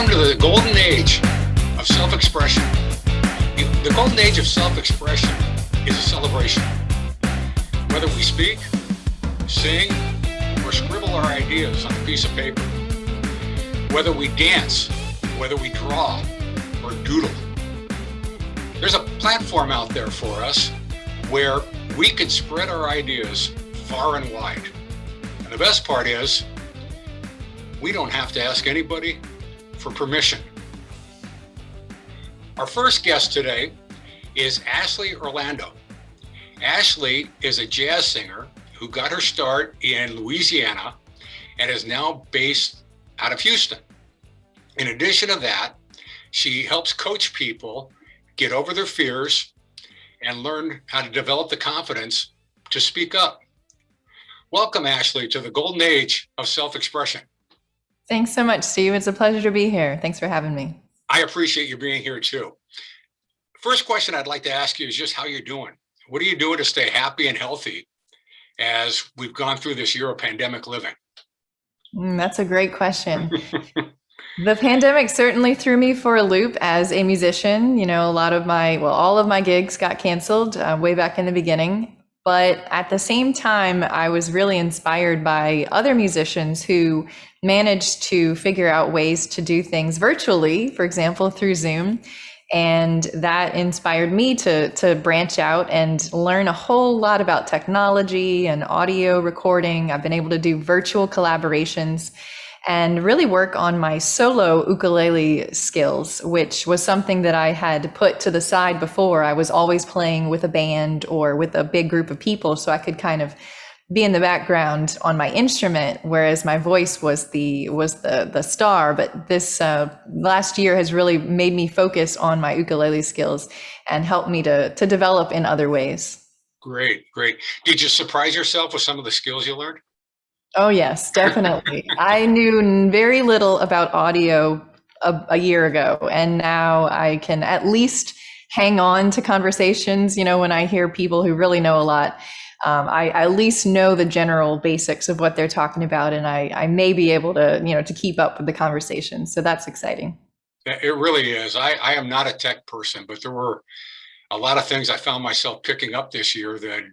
Welcome to the golden age of self-expression. The golden age of self-expression is a celebration. Whether we speak, sing, or scribble our ideas on a piece of paper, whether we dance, whether we draw, or doodle, there's a platform out there for us where we can spread our ideas far and wide. And the best part is, we don't have to ask anybody for permission. Our first guest today is Ashley Orlando. Ashley is a jazz singer who got her start in Louisiana and is now based out of Houston. In addition to that, she helps coach people get over their fears and learn how to develop the confidence to speak up. Welcome, Ashley, to the golden age of self-expression. Thanks so much, Steve. It's a pleasure to be here. Thanks for having me. I appreciate you being here too. First question I'd like to ask you is just how you're doing. What are you doing to stay happy and healthy as we've gone through this year of pandemic living? That's a great question. The pandemic certainly threw me for a loop as a musician. You know, all of my gigs got canceled way back in the beginning. But at the same time, I was really inspired by other musicians who managed to figure out ways to do things virtually, for example, through Zoom. And that inspired me to branch out and learn a whole lot about technology and audio recording. I've been able to do virtual collaborations and really work on my solo ukulele skills, which was something that I had put to the side before. I was always playing with a band or with a big group of people, so I could kind of be in the background on my instrument, whereas my voice was the star. But this last year has really made me focus on my ukulele skills and helped me to develop in other ways. Great. Did you surprise yourself with some of the skills you learned? Oh, yes, definitely. I knew very little about audio a year ago, and now I can at least hang on to conversations. You know, when I hear people who really know a lot, I at least know the general basics of what they're talking about, and I may be able to, to keep up with the conversation. So that's exciting. It really is. I am not a tech person, but there were a lot of things I found myself picking up this year that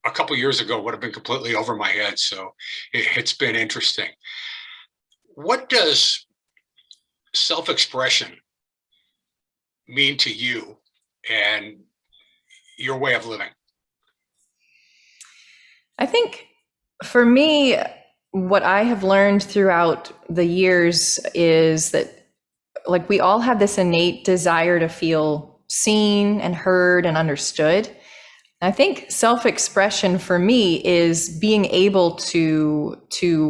a couple years ago would have been completely over my head. So it's been interesting. What does self-expression mean to you and your way of living? I think for me, what I have learned throughout the years is that, like, we all have this innate desire to feel seen and heard and understood. I think self-expression for me is being able to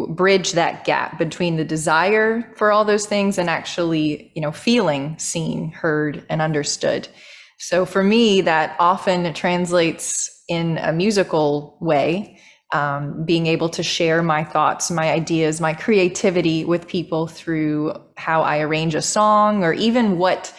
bridge that gap between the desire for all those things and actually, feeling seen, heard, and understood. So for me, that often translates in a musical way, being able to share my thoughts, my ideas, my creativity with people through how I arrange a song, or even what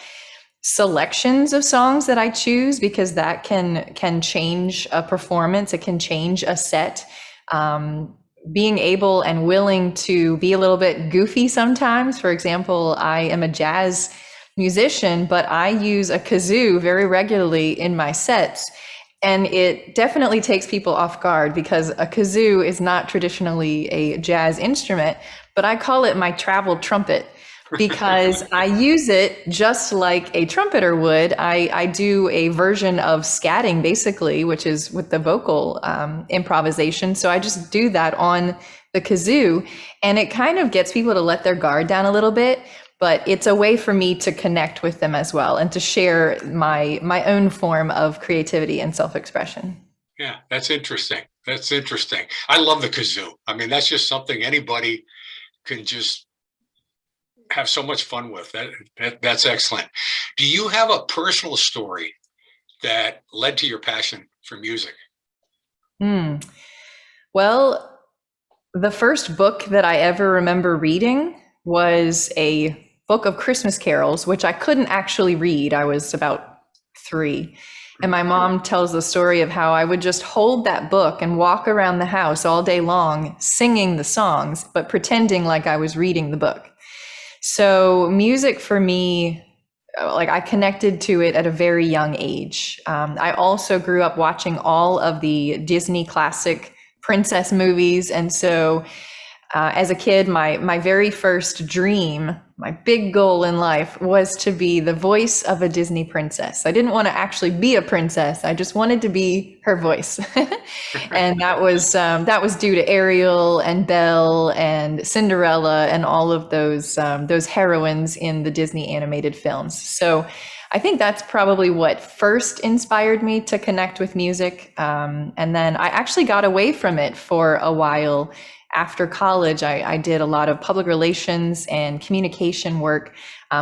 selections of songs that I choose, because that can change a performance. It can change a set. Being able and willing to be a little bit goofy sometimes. For example, I am a jazz musician, but I use a kazoo very regularly in my sets. And it definitely takes people off guard because a kazoo is not traditionally a jazz instrument, but I call it my travel trumpet, because I use it just like a trumpeter would. I do a version of scatting, basically, which is with the vocal improvisation. So I just do that on the kazoo, and it kind of gets people to let their guard down a little bit. But it's a way for me to connect with them as well and to share my own form of creativity and self-expression. Yeah, that's interesting. I love the kazoo. I mean, that's just something anybody can just have so much fun with. That's excellent. Do you have a personal story that led to your passion for music? Well, the first book that I ever remember reading was a book of Christmas carols, which I couldn't actually read. I was about 3. And my mom tells the story of how I would just hold that book and walk around the house all day long, singing the songs, but pretending like I was reading the book. So music for me, like I connected to it at a very young age. I also grew up watching all of the Disney classic princess movies. And so as a kid, my very first dream, my big goal in life was to be the voice of a Disney princess. I didn't want to actually be a princess. I just wanted to be her voice. And that was due to Ariel and Belle and Cinderella and all of those heroines in the Disney animated films. So I think that's probably what first inspired me to connect with music. And then I actually got away from it for a while. After college, I did a lot of public relations and communication work,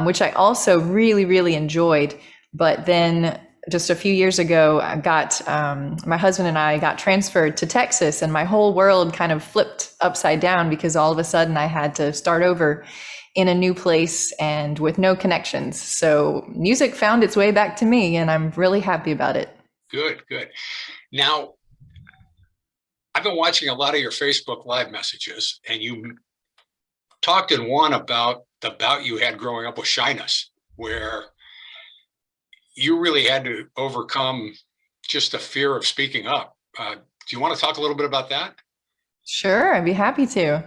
which I also really, really enjoyed. But then just a few years ago, my husband and I got transferred to Texas, and my whole world kind of flipped upside down because all of a sudden I had to start over in a new place and with no connections. So music found its way back to me, and I'm really happy about it. Good, good. Now, I've been watching a lot of your Facebook Live messages, and you talked in one about the bout you had growing up with shyness, where you really had to overcome just the fear of speaking up. Do you want to talk a little bit about that? Sure, I'd be happy to.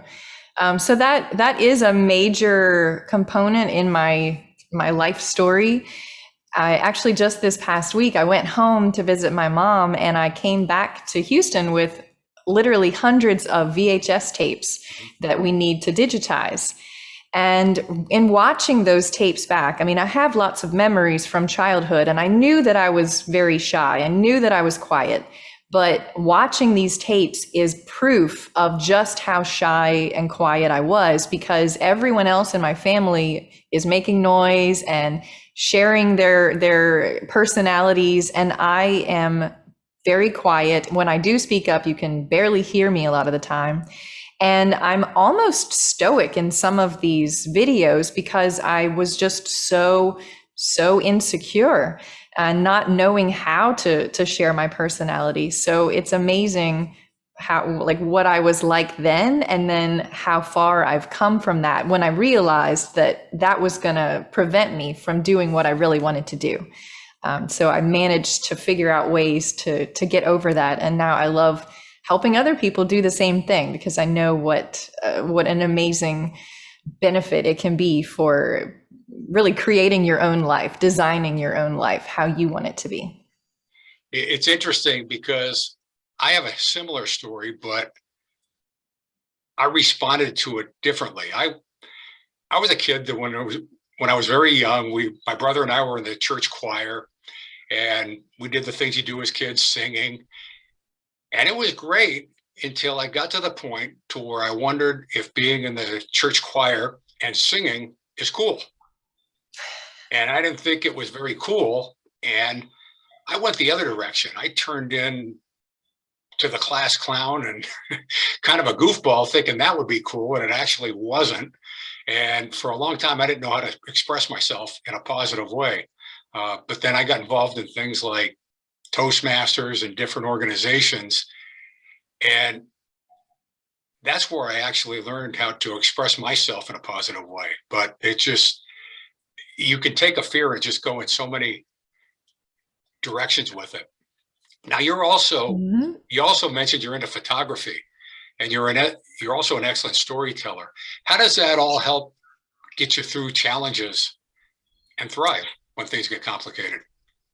So that is a major component in my life story. I actually just this past week, I went home to visit my mom, and I came back to Houston with literally hundreds of VHS tapes that we need to digitize. And in watching those tapes back, I mean, I have lots of memories from childhood, and I knew that I was very shy. I knew that I was quiet. But watching these tapes is proof of just how shy and quiet I was, because everyone else in my family is making noise and sharing their personalities, and I am very quiet. When I do speak up, you can barely hear me a lot of the time. And I'm almost stoic in some of these videos because I was just so insecure and not knowing how to share my personality. So it's amazing how, like, what I was like then, and then how far I've come from that when I realized that that was going to prevent me from doing what I really wanted to do. So I managed to figure out ways to get over that. And now I love helping other people do the same thing, because I know what an amazing benefit it can be for really creating your own life, designing your own life, how you want it to be. It's interesting because I have a similar story, but I responded to it differently. I was a kid that when I was very young, my brother and I were in the church choir, and we did the things you do as kids, singing. And it was great until I got to the point to where I wondered if being in the church choir and singing is cool. And I didn't think it was very cool. And I went the other direction. I turned in to the class clown and kind of a goofball, thinking that would be cool. And it actually wasn't. And for a long time, I didn't know how to express myself in a positive way. But then I got involved in things like Toastmasters and different organizations. And that's where I actually learned how to express myself in a positive way. But it just, you can take a fear and just go in so many directions with it. Now you also mentioned you're into photography, and you're also an excellent storyteller. How does that all help get you through challenges and thrive when things get complicated?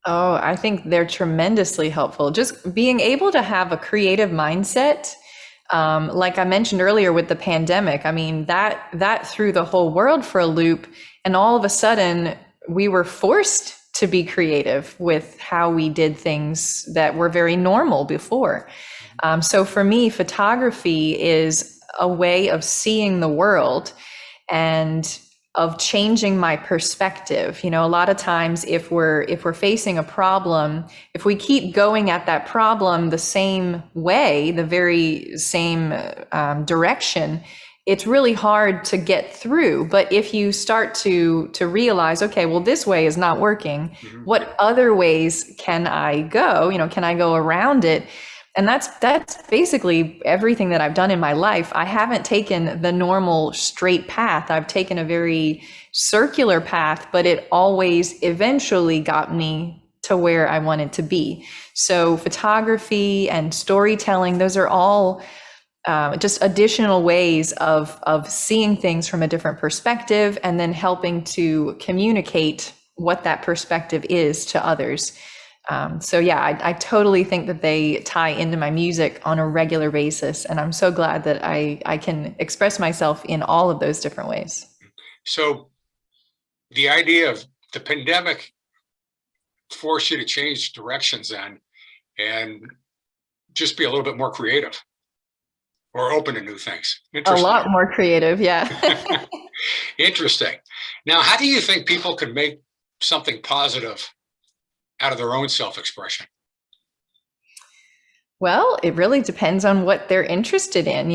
Oh, I think they're tremendously helpful. Just being able to have a creative mindset, like I mentioned earlier with the pandemic. I mean, that threw the whole world for a loop, and all of a sudden we were forced to be creative with how we did things that were very normal before. So for me, photography is a way of seeing the world and of changing my perspective. You know, a lot of times if we're facing a problem, if we keep going at that problem the same way, the very same direction, it's really hard to get through. But if you start to realize, okay, well, this way is not working. Mhm. What other ways can I go? Can I go around it? And that's basically everything that I've done in my life. I haven't taken the normal straight path. I've taken a very circular path, but it always eventually got me to where I wanted to be. So photography and storytelling, those are all just additional ways of seeing things from a different perspective, and then helping to communicate what that perspective is to others. So yeah, I totally think that they tie into my music on a regular basis, and I'm so glad that I can express myself in all of those different ways. So the idea of the pandemic forced you to change directions then and just be a little bit more creative or open to new things. A Interesting. lot more creative, yeah. Interesting. Now, how do you think people can make something positive out of their own self-expression? Well, it really depends on what they're interested in.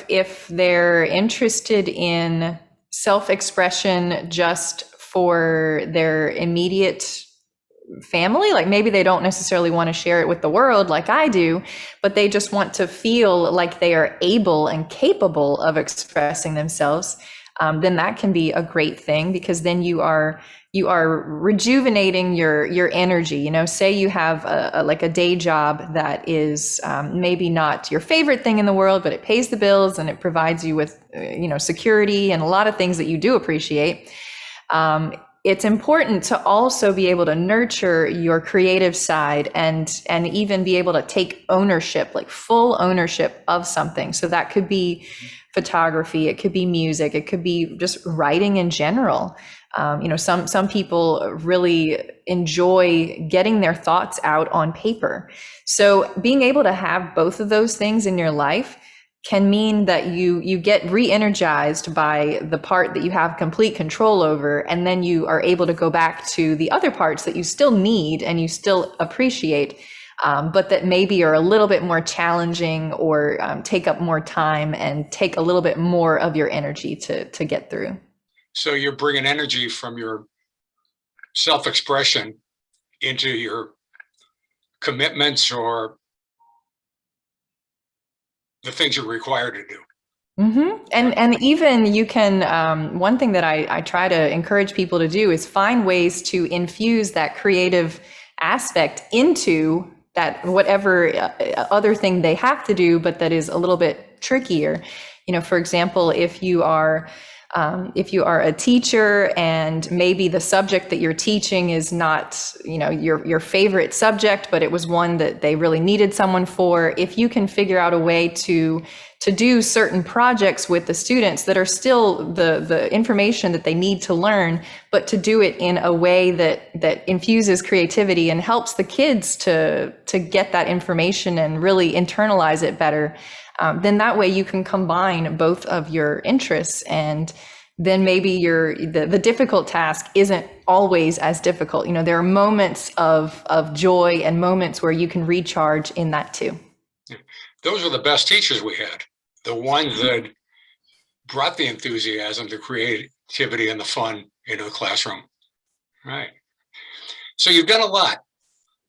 If they're interested in self-expression just for their immediate family, like maybe they don't necessarily want to share it with the world like I do, but they just want to feel like they are able and capable of expressing themselves, then that can be a great thing, because then you are rejuvenating your energy. Say you have like a day job that is maybe not your favorite thing in the world, but it pays the bills and it provides you with security and a lot of things that you do appreciate. It's important to also be able to nurture your creative side and even be able to take ownership, like full ownership of something. So that could be photography, it could be music, it could be just writing in general. Some people really enjoy getting their thoughts out on paper. So being able to have both of those things in your life can mean that you get re-energized by the part that you have complete control over, and then you are able to go back to the other parts that you still need and you still appreciate, but that maybe are a little bit more challenging or take up more time and take a little bit more of your energy to get through. So you're bringing energy from your self-expression into your commitments or the things you're required to do. Mm-hmm. And even you can, one thing that I try to encourage people to do is find ways to infuse that creative aspect into that whatever other thing they have to do, but that is a little bit trickier. For example, if you are a teacher and maybe the subject that you're teaching is not, your favorite subject, but it was one that they really needed someone for, if you can figure out a way to do certain projects with the students that are still the information that they need to learn, but to do it in a way that infuses creativity and helps the kids to get that information and really internalize it better, then that way you can combine both of your interests, and then maybe the difficult task isn't always as difficult. There are moments of joy and moments where you can recharge in that too. Those are the best teachers we had, the ones that brought the enthusiasm, the creativity, and the fun into the classroom. Right. So you've done a lot.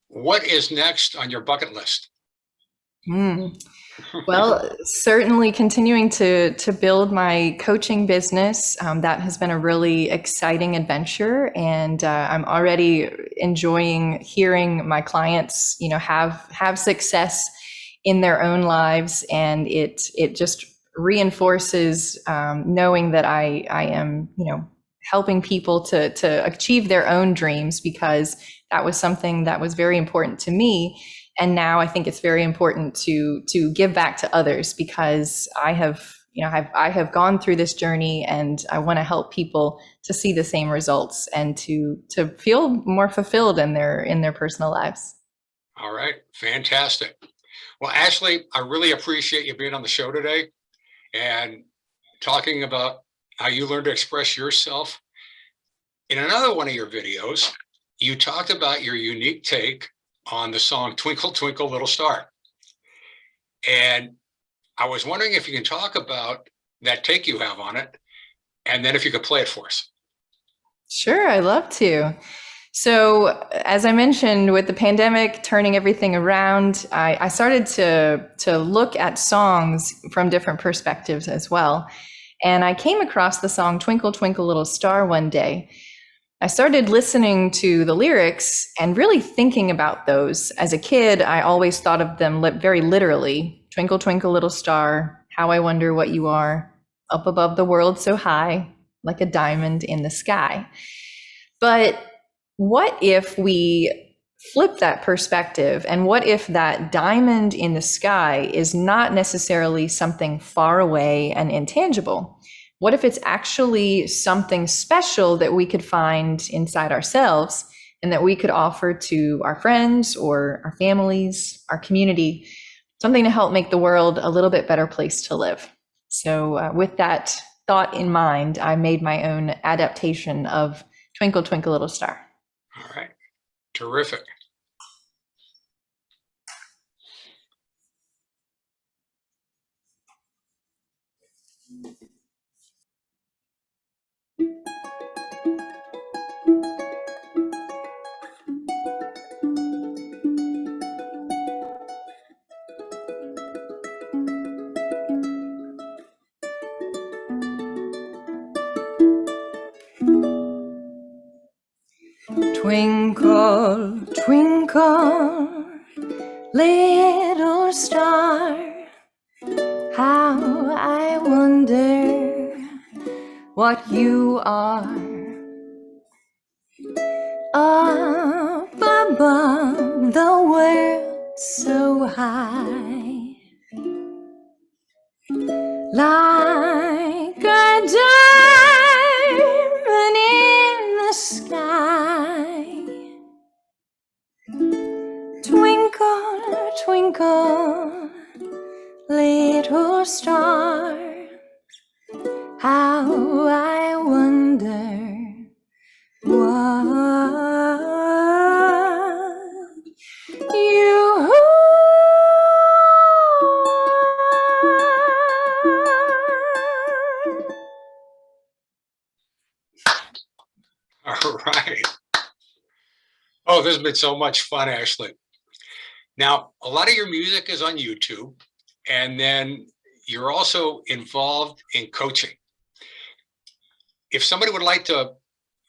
What is next on your bucket list? Well, certainly continuing to build my coaching business. That has been a really exciting adventure, and I'm already enjoying hearing my clients, have success in their own lives, and it just reinforces knowing that I am, helping people to achieve their own dreams, because that was something that was very important to me. And now I think it's very important to give back to others, because I have gone through this journey, and I want to help people to see the same results and to feel more fulfilled in their personal lives. All right, fantastic. Well, Ashley, I really appreciate you being on the show today and talking about how you learned to express yourself. In another one of your videos, you talked about your unique take on the song Twinkle, Twinkle, Little Star. And I was wondering if you can talk about that take you have on it, and then if you could play it for us. Sure, I love to. So, as I mentioned, with the pandemic turning everything around, I started to look at songs from different perspectives as well. And I came across the song Twinkle, Twinkle, Little Star one day. I started listening to the lyrics and really thinking about those. As a kid, I always thought of them very literally. Twinkle, twinkle, little star, how I wonder what you are, up above the world so high, like a diamond in the sky. But what if we flip that perspective? And what if that diamond in the sky is not necessarily something far away and intangible? What if it's actually something special that we could find inside ourselves and that we could offer to our friends or our families, our community, something to help make the world a little bit better place to live? So with that thought in mind, I made my own adaptation of Twinkle, Twinkle, Little Star. All right. Terrific. Twinkle, twinkle, little star, how I wonder what you are. Up above the world so high, like a diamond in the sky. Twinkle, twinkle, little star, how I wonder what you are. All right. Oh, this has been so much fun, Ashley. Now, a lot of your music is on YouTube, and then you're also involved in coaching. If somebody would like to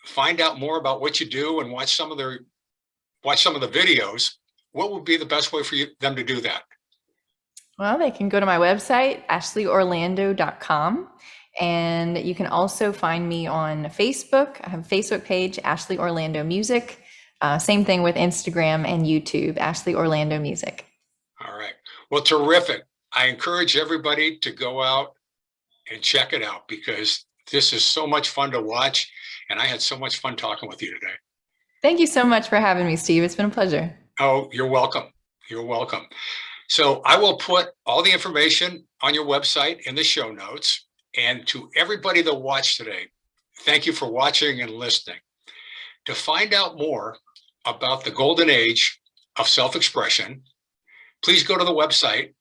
find out more about what you do and watch some of the videos, what would be the best way for them to do that? Well, they can go to my website, ashlyorlando.com. And you can also find me on Facebook. I have a Facebook page, Ashley Orlando Music. Same thing with Instagram and YouTube, Ashley Orlando Music. All right. Well, terrific. I encourage everybody to go out and check it out because this is so much fun to watch. And I had so much fun talking with you today. Thank you so much for having me, Steve. It's been a pleasure. Oh, you're welcome. You're welcome. So I will put all the information on your website in the show notes. And to everybody that watched today, thank you for watching and listening. To find out more about the golden age of self-expression, please go to the website,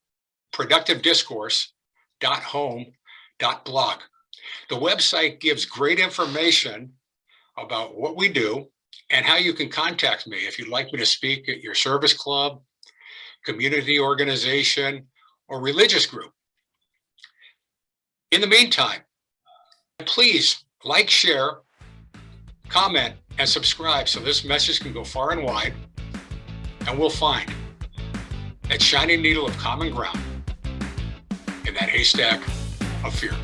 productivediscourse.home.blog. The website gives great information about what we do and how you can contact me if you'd like me to speak at your service club, community organization, or religious group. In the meantime, please like, share, comment, and subscribe so this message can go far and wide, and we'll find that shining needle of common ground in that haystack of fear.